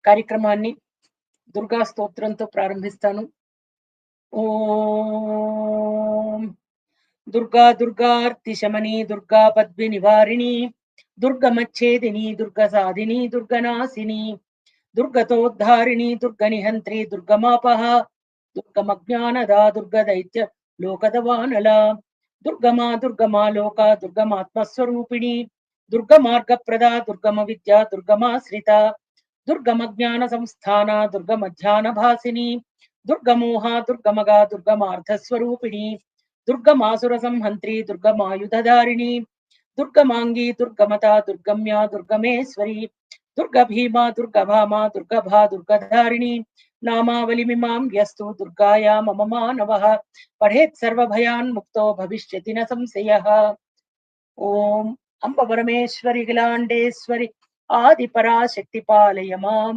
కార్యక్రమాన్ని దుర్గా స్తోత్రంతో ప్రారంభిస్తాను. ఓం దుర్గా దుర్గార్తిశమని దుర్గా పద్మి నివారిణి దుర్గమచ్ఛేదిని దుర్గసాధిని దుర్గనాశిని దుర్గతోద్ధారిణి దుర్గనిహంత్రి దుర్గమాపహ దుర్గమజ్ఞానదా దుర్గదైత్య లోకదవానల దుర్గమా దుర్గమా లోక దుర్గమాత్మస్వరూపిణి దుర్గమార్గప్రదా దుర్గమ విద్యా దుర్గమాశ్రిత దుర్గమజ్ఞాన సంస్థాన దుర్గమధ్యాన భాసిని దుర్గమోహ దుర్గమగా దుర్గమార్ధస్వరూపిణి దుర్గమాసుర సంహంత్రి దుర్గమాయుధధారిణి దుర్గమాంగి దుర్గమత దుర్గమ్య దుర్గమేశ్వరి దుర్గ భీమా దుర్గభామా దుర్గభా దుర్గధారిణి నామావళిమిమాం యస్తు దుర్గాయా మమ మానవః పఠేత్ సర్వభయాన్ ముక్తో భవిష్యతి న సంశయః. ఓం అంబ పరమేశ్వరి కిలాండేశ్వరి ఆది పరాశక్తి పాలయ మాం.